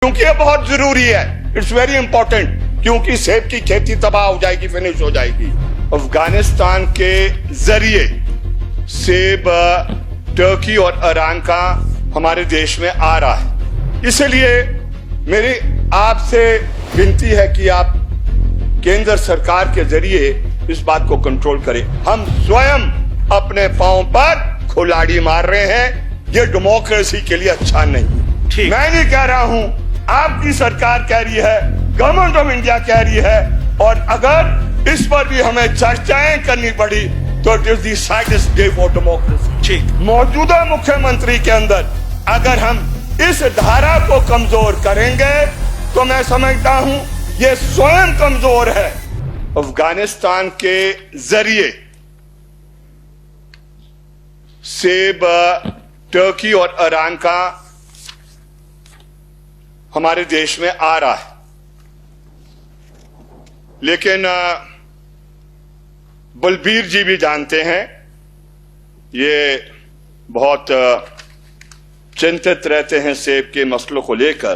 क्योंकि ये बहुत जरूरी है। इट्स वेरी इंपॉर्टेंट, क्योंकि सेब की खेती तबाह हो जाएगी, फिनिश हो जाएगी। अफगानिस्तान के जरिए सेब टर्की और ईरान का हमारे देश में आ रहा है। इसलिए मेरी आपसे विनती है कि आप केंद्र सरकार के जरिए इस बात को कंट्रोल करें। हम स्वयं अपने पांव पर कुल्हाड़ी मार रहे हैं, ये डेमोक्रेसी के लिए अच्छा नहीं। मैं नहीं कह रहा हूं, आपकी सरकार कह रही है, गवर्नमेंट ऑफ इंडिया कह रही है, और अगर इस पर भी हमें चर्चाएं करनी पड़ी तो it is the saddest day for democracy. मौजूदा मुख्यमंत्री के अंदर अगर हम इस धारा को कमजोर करेंगे तो मैं समझता हूं ये स्वयं कमजोर है। अफगानिस्तान के जरिए सेब टर्की और ईरान का हमारे देश में आ रहा है, लेकिन बलबीर जी भी जानते हैं, ये बहुत चिंतित रहते हैं सेब के मसलों को लेकर,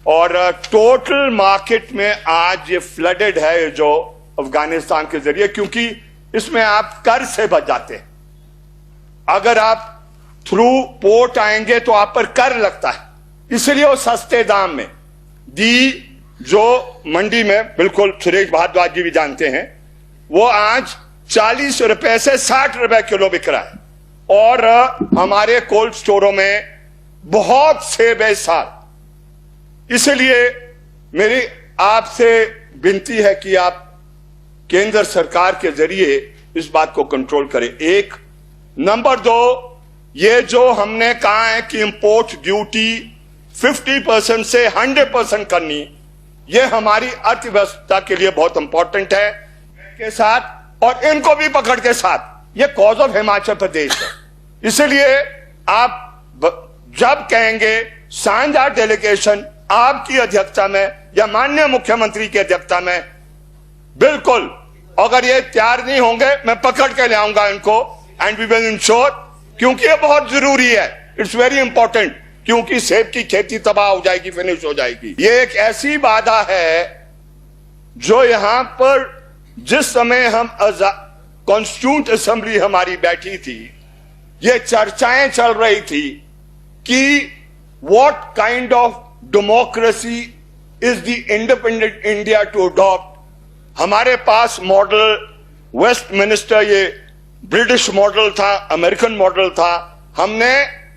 और टोटल मार्केट में आज ये फ्लडेड है जो अफगानिस्तान के जरिए, क्योंकि इसमें आप कर से बच जाते हैं। अगर आप थ्रू पोर्ट आएंगे तो आप पर कर लगता है, इसलिए वो सस्ते दाम में दी जो मंडी में, बिल्कुल सुरेश भारद्वाज जी भी जानते हैं, वो आज 40 रुपए से 60 रुपए किलो बिक रहा है, और हमारे कोल्ड स्टोरों में बहुत सेब है इस साल। इसलिए मेरी आपसे विनती है कि आप केंद्र सरकार के जरिए इस बात को कंट्रोल करें। एक नंबर 2, ये जो हमने कहा है कि इंपोर्ट ड्यूटी 50% से 100% करनी, ये हमारी अर्थव्यवस्था के लिए बहुत इंपॉर्टेंट है के साथ, और इनको भी पकड़ के साथ। ये कॉज ऑफ हिमाचल प्रदेश है। इसलिए आप जब कहेंगे साझा डेलीगेशन आपकी अध्यक्षता में या माननीय मुख्यमंत्री की अध्यक्षता में, बिल्कुल अगर ये तैयार नहीं होंगे मैं पकड़ के ले आऊंगा इनको, एंड वी विल इंश्योर, क्योंकि ये बहुत जरूरी है। इट्स वेरी इंपॉर्टेंट, क्योंकि सेब की खेती तबाह हो जाएगी, फिनिश हो जाएगी। ये एक ऐसी बाधा है जो यहां पर जिस समय हम कॉन्स्टिट्यूंट असेंबली हमारी बैठी थी, ये चर्चाएं चल रही थी कि what kind of democracy is the independent India to adopt. हमारे पास मॉडल वेस्टमिनिस्टर, ये ब्रिटिश मॉडल था, अमेरिकन मॉडल था, हमने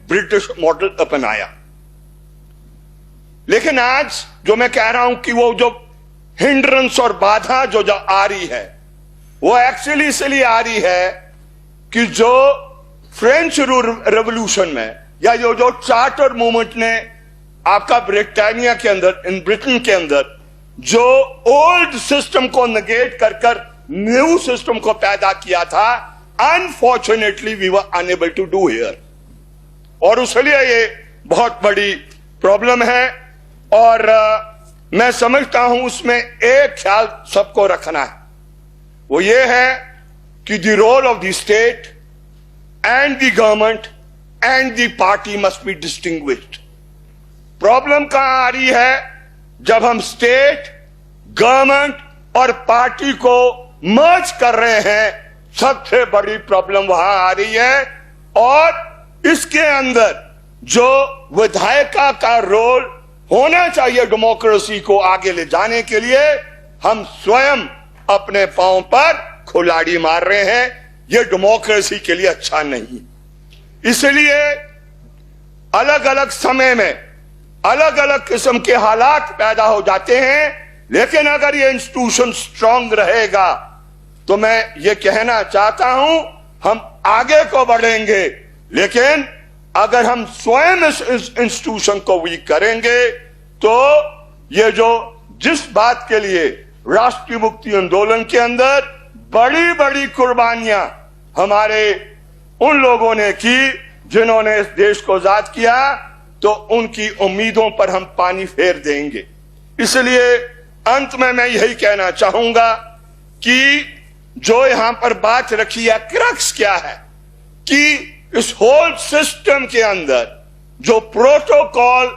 ब्रिटिश मॉडल अपनाया। लेकिन आज जो मैं कह रहा हूं कि वो जो हिंड्रेंस और बाधा जो आ रही है, वो एक्चुअली इसलिए आ रही है कि जो फ्रेंच रेवोल्यूशन में या जो चार्टर मूवमेंट ने आपका ब्रिटानिया के अंदर, इन ब्रिटेन के अंदर, जो ओल्ड सिस्टम को नेगेट कर न्यू सिस्टम को पैदा किया था, unfortunately we were unable to do here, और इसलिए ये बहुत बड़ी प्रॉब्लम है। और मैं समझता हूं उसमें एक ख्याल सबको रखना है, वो ये है कि the role of the state and the government and the party must be distinguished. Problem कहां आ रही है? जब हम स्टेट, गवर्नमेंट और पार्टी को मर्ज कर रहे हैं, सबसे बड़ी प्रॉब्लम वहां आ रही है। और इसके अंदर जो विधायिका का रोल होना चाहिए डेमोक्रेसी को आगे ले जाने के लिए, हम स्वयं अपने पांव पर कुल्हाड़ी मार रहे हैं, यह डेमोक्रेसी के लिए अच्छा नहीं। इसलिए अलग अलग समय में अलग अलग किस्म के हालात पैदा हो जाते हैं, लेकिन अगर ये इंस्टीट्यूशन स्ट्रांग रहेगा तो मैं ये कहना चाहता हूं हम आगे को बढ़ेंगे। लेकिन अगर हम स्वयं इस इंस्टीट्यूशन को वीक करेंगे तो ये जो जिस बात के लिए राष्ट्रीय मुक्ति आंदोलन के अंदर बड़ी बड़ी कुर्बानियां हमारे उन लोगों ने की जिन्होंने इस देश को आजाद किया, तो उनकी उम्मीदों पर हम पानी फेर देंगे। इसलिए अंत में मैं यही कहना चाहूंगा कि जो यहां पर बात रखी है, क्रक्स क्या है कि इस होल सिस्टम के अंदर जो प्रोटोकॉल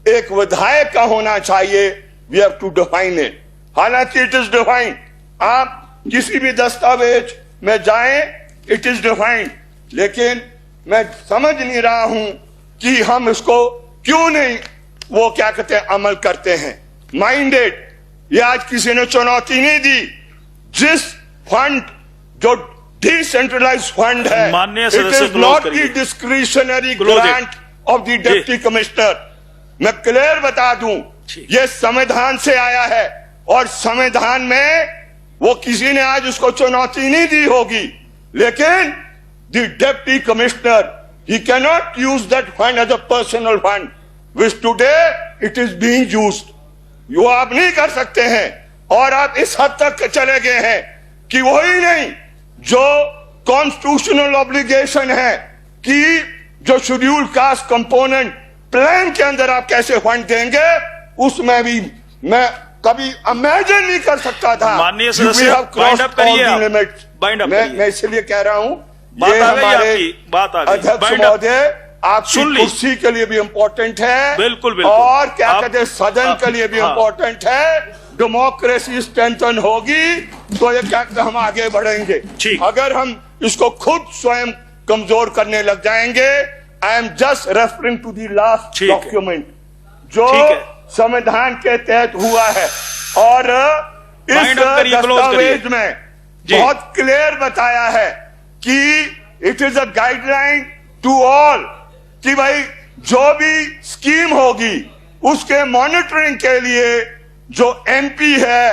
एक विधायक का होना चाहिए, we have to define it. हालांकि इट इज डिफाइंड, आप किसी भी दस्तावेज में जाएं, इट इज डिफाइंड, लेकिन मैं समझ नहीं रहा हूं कि हम इसको क्यों नहीं वो क्या कहते हैं अमल करते हैं। माइंडेड, ये आज किसी ने चुनौती नहीं दी। जिस फंड जो डिसेंट्रलाइज फंड है, माननीय इट सदस्य is not the discretionary grant of the deputy commissioner. मैं क्लियर बता दूं, ये संविधान से आया है और संविधान में वो किसी ने आज उसको चुनौती नहीं दी होगी, लेकिन the deputy commissioner he cannot use that fund as a personal fund which today it is being used। यो आप नहीं कर सकते हैं, और आप इस हद तक चले गए हैं कि वही नहीं जो कॉन्स्टिट्यूशनल ऑब्लिगेशन है कि जो शेड्यूल कास्ट कंपोनेंट प्लान के अंदर आप कैसे फंड देंगे, उसमें भी मैं कभी इमेजिन नहीं कर सकता था। माननीय सदस्य बाइंड अप करिए, बाइंड अप करिए। मैं इसलिए कह रहा हूं, बात ये आ गई हमारे आपकी, बात आ गई। अध्यक्ष महोदय आपकी कुर्सी के लिए भी इम्पोर्टेंट है, बिल्कुल बिल्कुल, और क्या कहते हैं सदन के लिए भी इम्पोर्टेंट है। डेमोक्रेसी स्ट्रेंथन होगी तो ये क्या कहते हम आगे बढ़ेंगे। अगर हम इसको खुद स्वयं कमजोर करने लग जाएंगे, I am just referring to the last document जो संविधान के तहत हुआ है, और इस दस्तावेज में बहुत क्लियर बताया है कि it is a guideline to all कि भाई जो भी स्कीम होगी उसके मॉनिटरिंग के लिए जो एमपी है,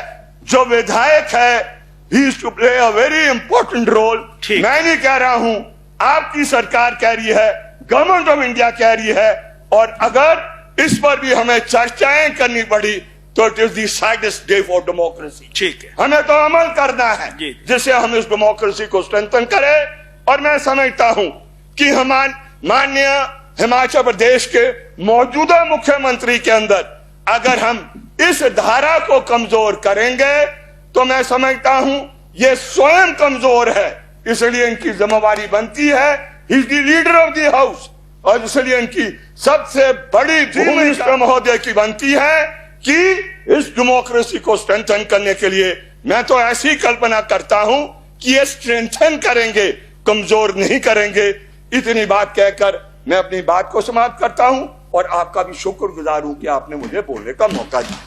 जो विधायक है, he is to play a very important role. मैं नहीं कह रहा हूं, आपकी सरकार कह रही है, गवर्नमेंट ऑफ इंडिया कह रही है, और अगर इस पर भी हमें चर्चाएं करनी पड़ी तो it is the saddest day for democracy. ठीक है, हमें तो अमल करना है जिससे हम इस डेमोक्रेसी को स्ट्रेंथन करें। और मैं समझता हूं कि हमारे माननीय हिमाचल प्रदेश के मौजूदा मुख्यमंत्री के अंदर अगर हम इस धारा को कमजोर करेंगे तो मैं समझता हूं ये स्वयं कमजोर है, इसलिए इनकी जिम्मेवारी बनती है, he is the leader of the house, और इसलिए इनकी सबसे बड़ी भूमिका महोदय की बनती है कि इस डेमोक्रेसी को स्ट्रेंथन करने के लिए मैं तो ऐसी कल्पना करता हूं कि ये स्ट्रेंथन करेंगे, कमजोर नहीं करेंगे। इतनी बात कहकर मैं अपनी बात को समाप्त करता हूं और आपका भी शुक्रगुजार हूं कि आपने मुझे बोलने का मौका दिया।